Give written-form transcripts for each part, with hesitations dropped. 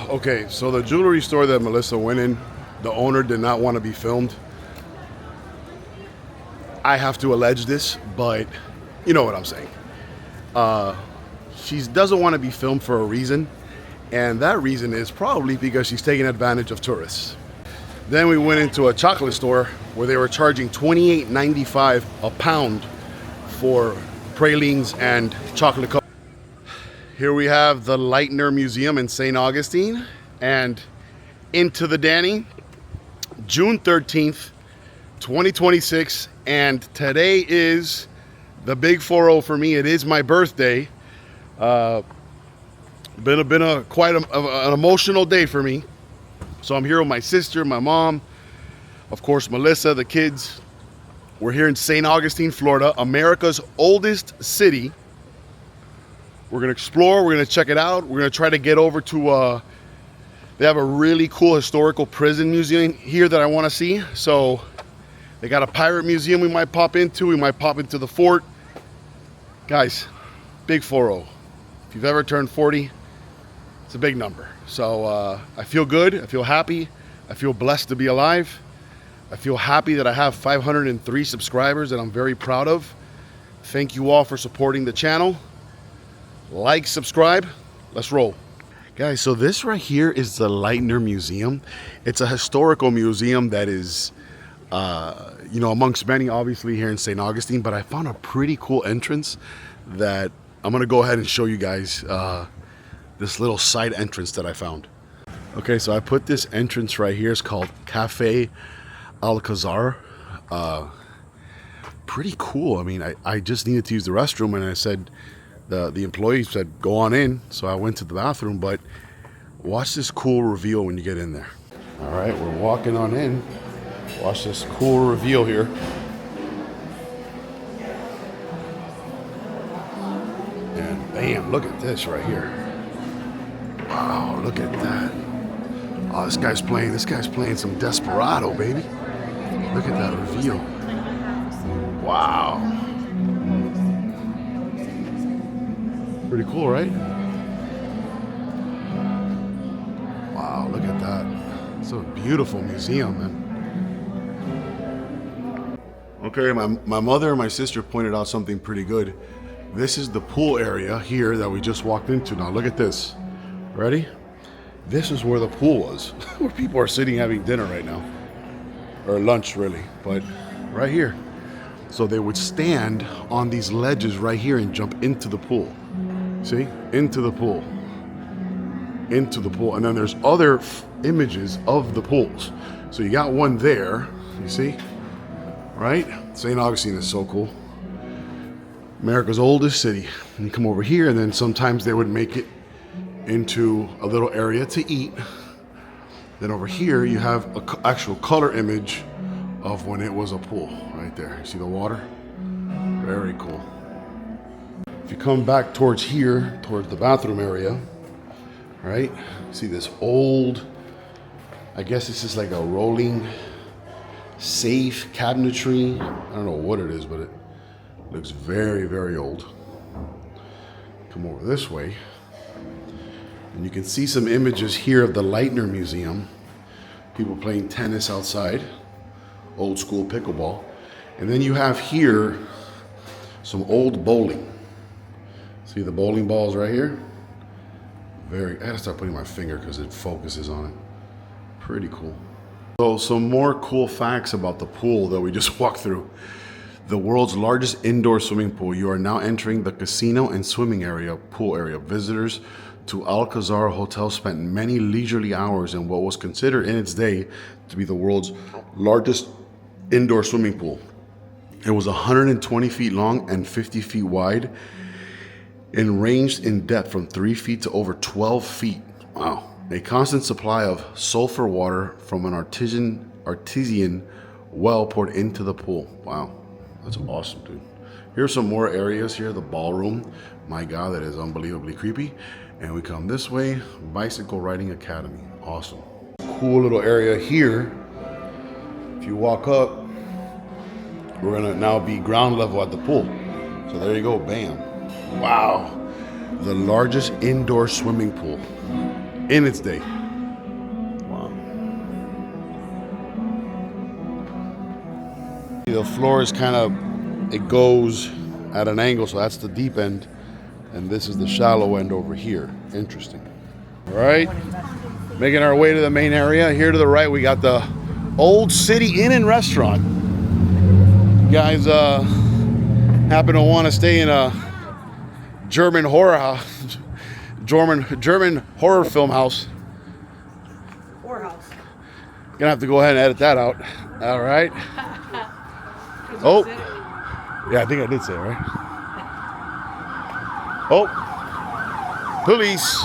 Okay, so the jewelry store that Melissa went in, the owner did not want to be filmed. I have to allege this, but you know what I'm saying. She doesn't want to be filmed for a reason, and that reason is probably because she's taking advantage of tourists. Then we went into a chocolate store where they were charging $28.95 a pound for pralines and chocolate covered. Here we have the Lightner Museum in St. Augustine, and into the Danny, June 13th, 2026, and today is the big 4-0 for me. It is my birthday. Been quite an emotional day for me. So I'm here with my sister, my mom, of course Melissa, the kids. We're here in St. Augustine, Florida, America's oldest city. We're gonna explore, we're gonna check it out. We're gonna try to get over to, they have a really cool historical prison museum here that I wanna see. So they got a pirate museum we might pop into. We might pop into the fort. Guys, big 4-0. If you've ever turned 40, it's a big number. So I feel good, I feel happy, I feel blessed to be alive. I feel happy that I have 503 subscribers that I'm very proud of. Thank you all for supporting the channel. Like, subscribe, let's roll. Guys, so this right here is the Lightner Museum. It's a historical museum that is, you know, amongst many obviously here in St. Augustine, but I found a pretty cool entrance that I'm gonna go ahead and show you guys this little side entrance that I found. Okay, so I put this entrance right here. It's called Cafe Alcazar. Pretty cool. I mean, I just needed to use the restroom, and I said, the employee said, go on in. So I went to the bathroom, but watch this cool reveal when you get in there. All right, we're walking on in. Watch this cool reveal here. And bam, look at this right here. Wow, look at that. Oh, this guy's playing some Desperado, baby. Look at that reveal. Wow. Pretty cool, right? Wow, look at that. It's a beautiful museum, man. Okay, my mother and my sister pointed out something pretty good. This is the pool area here that we just walked into. Now look at this. Ready? This is where the pool was, where people are sitting having dinner right now. Or lunch, really, but right here. So they would stand on these ledges right here and jump into the pool. See? Into the pool. Into the pool. And then there's other images of the pools. So you got one there, you see? Right? St. Augustine is so cool. America's oldest city. And you come over here, and then sometimes they would make it into a little area to eat. Then over here you have an actual color image of when it was a pool right there. See the water? Very cool. If you come back towards here, towards the bathroom area, right? See this old, I guess this is like a rolling safe cabinetry. I don't know what it is, but it looks very, very old. Come over this way. And you can see some images here of the Lightner Museum. People playing tennis outside, old school pickleball. And then you have here some old bowling. See the bowling balls right here? I gotta start putting my finger because it focuses on it. Pretty cool. So some more cool facts about the pool that we just walked through. The world's largest indoor swimming pool. You are now entering the casino and swimming area, pool area. Visitors to Alcazar Hotel spent many leisurely hours in what was considered in its day to be the world's largest indoor swimming pool. It was 120 feet long and 50 feet wide and ranged in depth from 3 feet to over 12 feet. Wow. A constant supply of sulfur water from an artesian well poured into the pool. Wow, that's awesome, dude. Here's some more areas here. The ballroom. My God, that is unbelievably creepy. And we come this way, Bicycle Riding Academy. Awesome. Cool little area here. If you walk up, we're gonna now be ground level at the pool. So there you go, bam. Wow. The largest indoor swimming pool. in its day. Wow. The floor is kind of, it goes at an angle, so that's the deep end, and this is the shallow end over here. Interesting. All right, making our way to the main area. Here to the right, we got the Old City Inn and Restaurant. You guys happen to want to stay in a German horror house, German horror film house. Gonna have to go ahead and edit that out. All right. Oh, yeah, I think I did say it, right? Oh, police.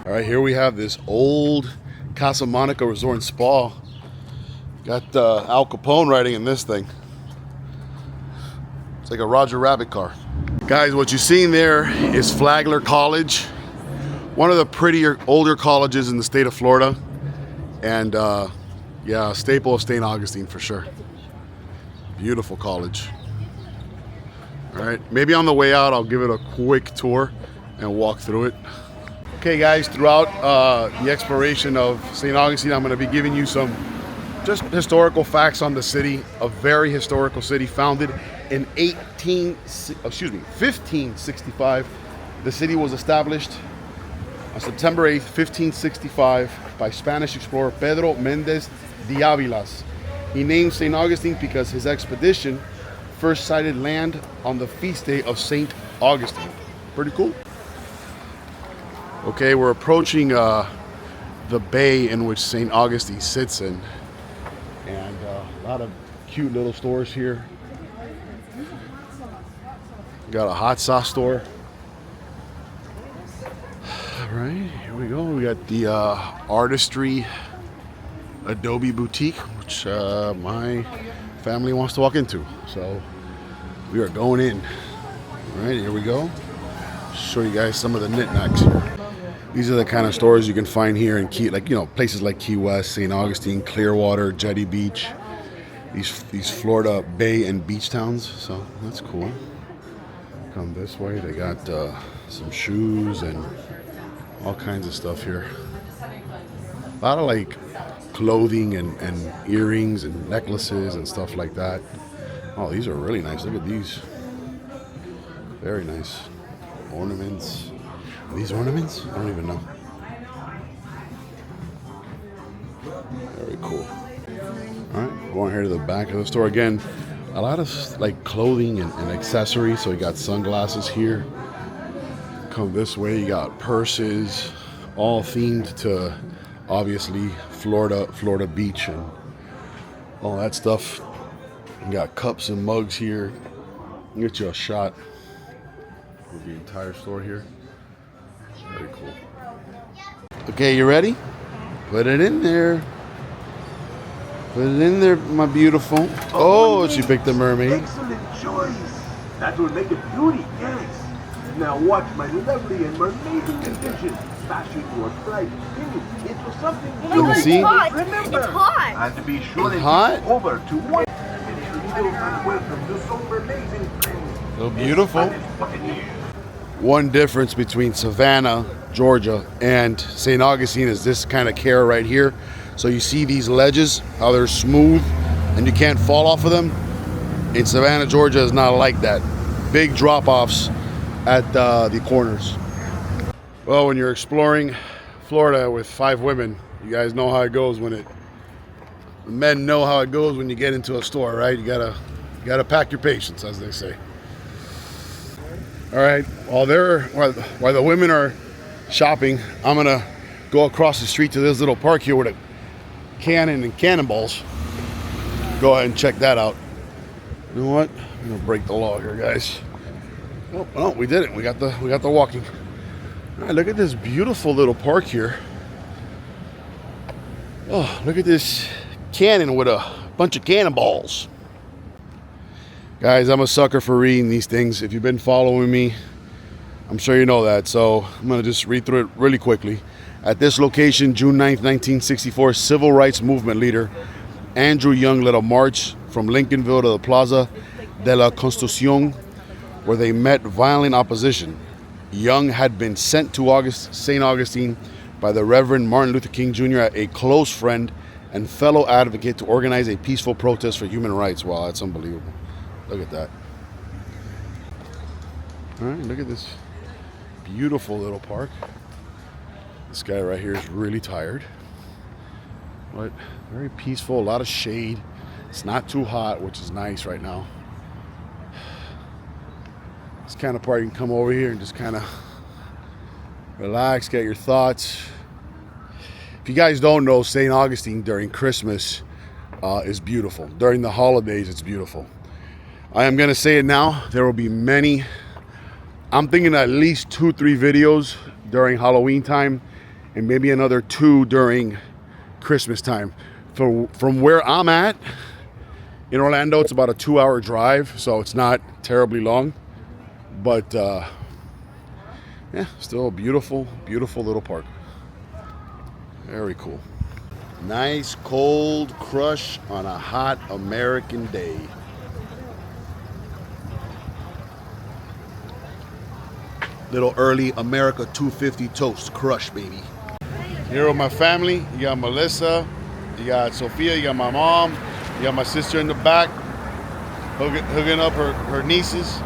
All right, here we have this old Casa Monica Resort and Spa. Got Al Capone riding in this thing. It's like a Roger Rabbit car. Guys, what you're seeing there is Flagler College, one of the prettier, older colleges in the state of Florida. And yeah, a staple of St. Augustine for sure. Beautiful college. All right, maybe on the way out, I'll give it a quick tour and walk through it. Okay guys, throughout the exploration of St. Augustine, I'm gonna be giving you some just historical facts on the city, a very historical city founded in 1565. The city was established on September 8th, 1565 by Spanish explorer Pedro Mendez de Avilas. He named St. Augustine because his expedition first sighted land on the feast day of St. Augustine. Pretty cool. Okay, we're approaching the bay in which St. Augustine sits in. And a lot of cute little stores here. Got a hot sauce store. All right, here we go. We got the Artistry Adobe Boutique, which my family wants to walk into. So we are going in. All right, here we go. Show you guys some of the knickknacks here. These are the kind of stores you can find here in Key, like, you know, places like Key West, St. Augustine, Clearwater, Jetty Beach. These Florida bay and beach towns. So that's cool. Come this way, they got some shoes and all kinds of stuff here. A lot of like clothing and earrings and necklaces and stuff like that. Oh, these are really nice. Look at these. Very nice. Ornaments. Are these ornaments? I don't even know. Very cool. All right, going here to the back of the store again. A lot of like clothing and accessories. So you got sunglasses here. Come this way, you got purses, all themed to obviously Florida Beach and all that stuff. You got cups and mugs here. Get you a shot of the entire store here. Very cool. Okay, you ready? Put it in there. Put it in there, my beautiful. Oh, she picked the mermaid. Excellent choice. That will make it beauty, yes. Now watch my lovely and amazing condition. Fashion was right. It was something. Let me see. It's hot. Remember, It's hot. and to be sure It's that hot? it's over to one. Welcome to some amazing things. So beautiful. One difference between Savannah, Georgia, and St. Augustine is this kind of care right here. So you see these ledges, how they're smooth and you can't fall off of them. In Savannah, Georgia is not like that. Big drop-offs at the corners. Well, when you're exploring Florida with 5 women, you guys know how it goes when the men know how it goes when you get into a store, right? You gotta pack your patience, as they say. All right, while the women are shopping, I'm gonna go across the street to this little park here with a cannon and cannonballs. Go ahead and check that out. You know what? I'm gonna break the law here, guys. Oh, we did it. We got the walking. All right, look at this beautiful little park here. Oh, look at this cannon with a bunch of cannonballs. Guys, I'm a sucker for reading these things. If you've been following me, I'm sure you know that. So I'm gonna just read through it really quickly. At this location, June 9th, 1964, civil rights movement leader Andrew Young led a march from Lincolnville to the Plaza de la Constitución, where they met violent opposition. Young had been sent to St. Augustine by the Reverend Martin Luther King Jr., a close friend and fellow advocate, to organize a peaceful protest for human rights. Wow, that's unbelievable. Look at that. All right, look at this beautiful little park. This guy right here is really tired, but very peaceful, a lot of shade. It's not too hot, which is nice right now. This kind of part you can come over here and just kind of relax, get your thoughts. If you guys don't know, St. Augustine during Christmas is beautiful. During the holidays, it's beautiful. I am going to say it now. There will be many. I'm thinking at least 2-3 videos during Halloween time and maybe another 2 during Christmas time. From where I'm at in Orlando, it's about a 2-hour drive, so it's not terribly long. But yeah, still a beautiful, beautiful little park. Very cool. Nice cold crush on a hot American day. Little early America 250 toast crush, baby. Here with my family, you got Melissa, you got Sophia, you got my mom, you got my sister in the back, hooking up her nieces.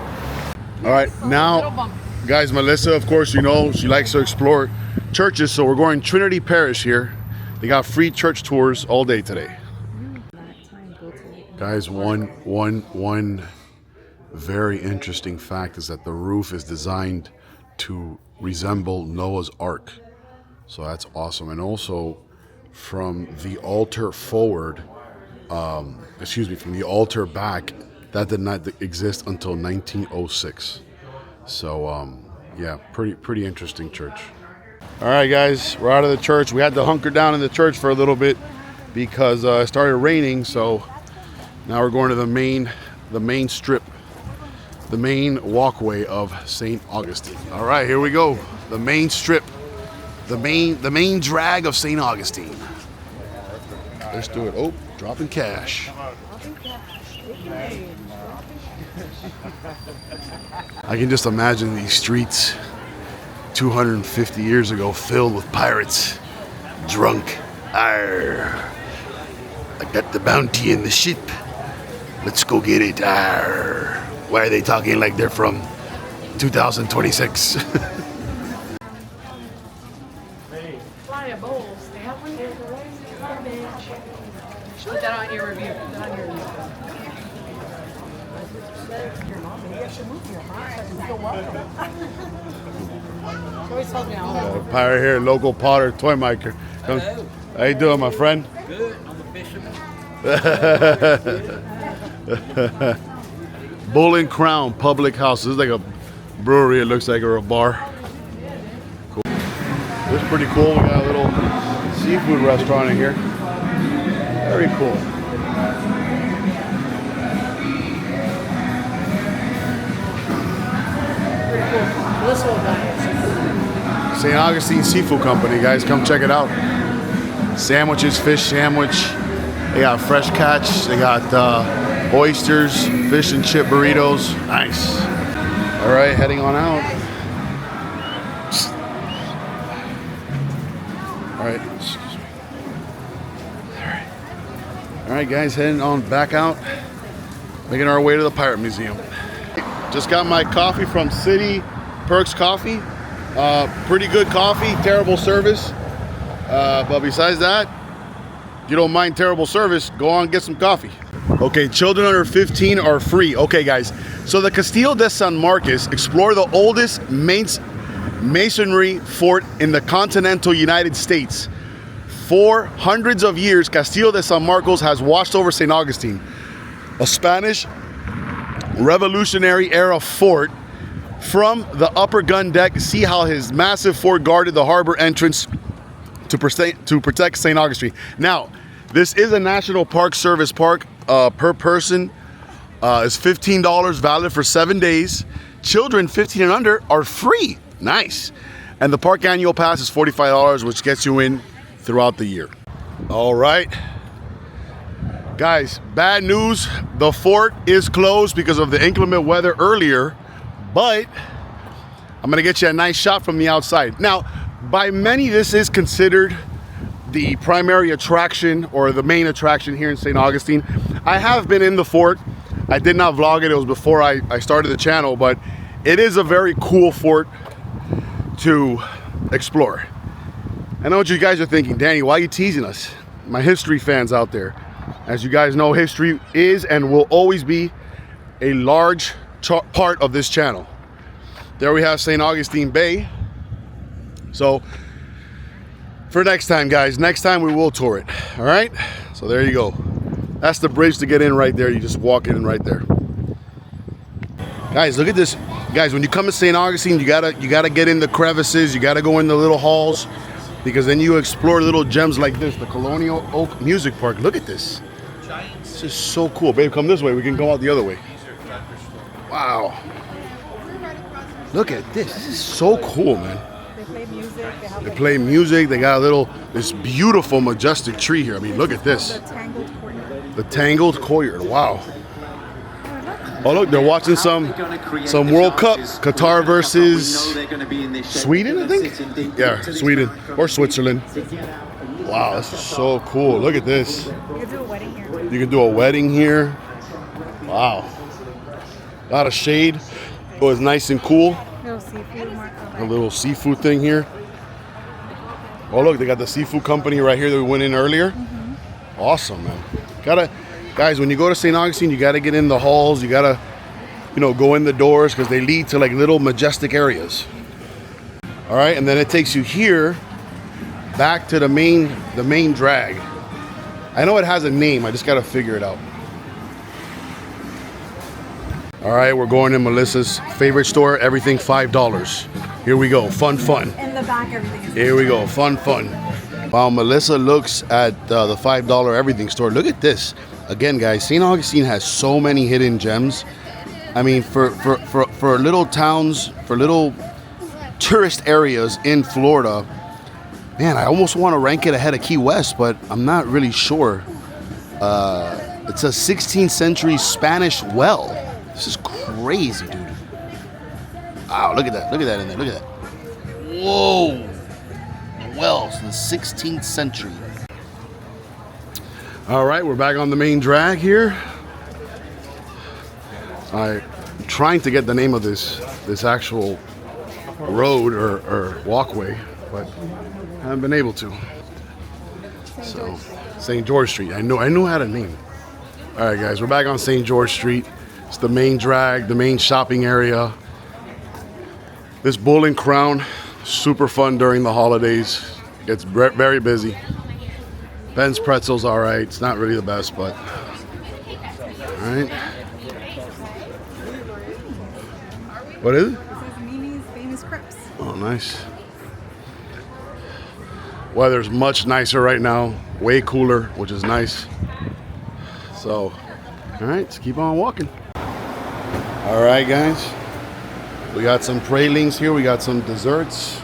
All right, now, guys, Melissa, of course, you know, she likes to explore churches, so we're going Trinity Parish here. They got free church tours all day today. Guys, one very interesting fact is that the roof is designed to resemble Noah's Ark. So that's awesome. And also from the altar forward, from the altar back, that did not exist until 1906. So yeah, pretty interesting church. All right, guys, we're out of the church. We had to hunker down in the church for a little bit because it started raining. So now we're going to the main strip, the main walkway of St. Augustine. All right, here we go. The main strip, the main drag of St. Augustine. Let's do it. Oh, dropping cash. I can just imagine these streets 250 years ago filled with pirates, drunk. Arr, I got the bounty in the ship. Let's go get it. Arr. Why are they talking like they're from 2026? Fly a bowl. Put that on your review. Put that on your review. She always tells me how. Pirate here, local Potter toy maker. Hello. How you doing, my friend? Good. I'm a fisherman. Bull and Crown Public House. This is like a brewery, it looks like, or a bar. Cool. This is pretty cool. We got a little seafood restaurant in here. Very cool. This whole guy. St. Augustine Seafood Company, guys. Come check it out. Sandwiches, fish sandwich. They got fresh catch. They got oysters, fish and chip burritos. Nice. All right, heading on out. All right, excuse me. All right, guys, heading on back out. Making our way to the Pirate Museum. Just got my coffee from City Perks Coffee. Pretty good coffee, terrible service. But besides that, if you don't mind terrible service, go on and get some coffee. Okay, children under 15 are free. Okay, guys. So the Castillo de San Marcos, explore the oldest masonry fort in the continental United States. For hundreds of years, Castillo de San Marcos has watched over St. Augustine, a Spanish Revolutionary era fort. From the upper gun deck, see how his massive fort guarded the harbor entrance to protect St. Augustine. Now, this is a National Park Service park. Per person is $15, valid for 7 days. Children 15 and under are free. Nice. And the park annual pass is $45, which gets you in throughout the year. All right. Guys, bad news. The fort is closed because of the inclement weather earlier, but I'm gonna get you a nice shot from the outside. Now, By many, this is considered the primary attraction or the main attraction here in St. Augustine. I have been in the fort. I did not vlog it. It was before I started the channel, but it is a very cool fort to explore. I know what you guys are thinking, Danny, why are you teasing us? My history fans out there. As you guys know, history is and will always be a large part of this channel. There we have St. Augustine Bay. So for next time, guys, next time we will tour it. All right, so there you go. That's the bridge to get in right there. You just walk in right there. Guys, look at this. Guys, when you come to St. Augustine, you gotta get in the crevices. You gotta go in the little halls, because then you explore little gems like this. The Colonial Oak Music Park. Look at this. This is so cool. Babe, come this way. We can go out the other way. Wow. Look at this. This is so cool, man. They play music. They play music. They got this beautiful, majestic tree here. I mean, look at this. The tangled courtyard. The tangled courtyard. Wow. Oh, look, they're watching some World Cup. Qatar versus Sweden, I think? Yeah, Sweden or Switzerland. Wow, this is so cool. Look at this. You can do a wedding here. You can do a wedding here. Wow. A lot of shade. Oh, it's nice and cool. Little seafood market. A little seafood thing here. Oh, look, they got the seafood company right here that we went in earlier. Awesome, man. Guys, when you go to St. Augustine, you gotta get in the halls. You gotta, go in the doors, because they lead to like little majestic areas. All right, and then it takes you here back to the main drag. I know it has a name. I just gotta figure it out. All right, we're going to Melissa's favorite store. Everything $5. Here we go. Fun. In the back, everything is. Here we go. Fun. While Melissa looks at the $5 everything store, look at this. Again, guys, St. Augustine has so many hidden gems. I mean, for little towns, for little tourist areas in Florida, man, I almost want to rank it ahead of Key West, but I'm not really sure. It's a 16th century Spanish well. This is crazy, dude. Wow, look at that. Look at that in there. Look at that. Whoa. Wells in the 16th century. All right, we're back on the main drag here. I'm trying to get the name of this actual road or walkway, but I haven't been able to. So, St. George Street. I knew I had a name. All right, guys, we're back on St. George Street. It's the main drag, the main shopping area. This Bull and Crown, super fun during the holidays. Gets very busy. Ben's Pretzel's all right. It's not really the best, but all right. What is it? It says Mimi's Famous Crepes. Oh, nice. Weather's much nicer right now. Way cooler, which is nice. So, all right, let's keep on walking. All right, guys. We got some pralines here. We got some desserts.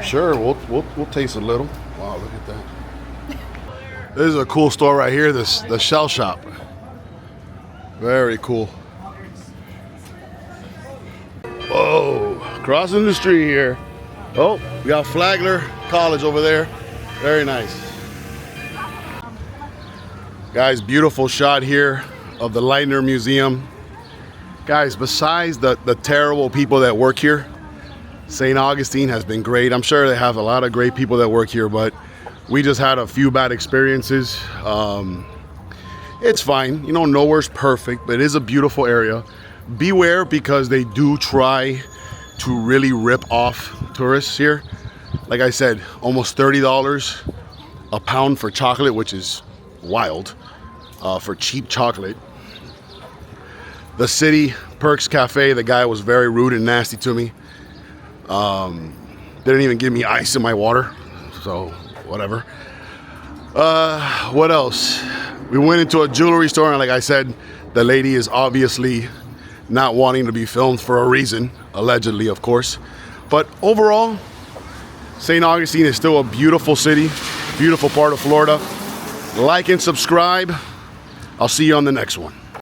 Sure, we'll taste a little. Wow, look at that. This is a cool store right here. The Shell Shop. Very cool. Whoa, crossing the street here. Oh, we got Flagler College over there. Very nice. Guys, beautiful shot here of the Leitner Museum. Guys, besides the terrible people that work here, St. Augustine has been great. I'm sure they have a lot of great people that work here, but we just had a few bad experiences. It's fine, nowhere's perfect, but it is a beautiful area. Beware, because they do try to really rip off tourists here. Like I said, almost $30 a pound for chocolate, which is wild for cheap chocolate. The City Perks Cafe, the guy was very rude and nasty to me. They didn't even give me ice in my water, so whatever. What else? We went into a jewelry store, and like I said, the lady is obviously not wanting to be filmed for a reason, allegedly, of course. But overall, St. Augustine is still a beautiful city, beautiful part of Florida. Like and subscribe. I'll see you on the next one.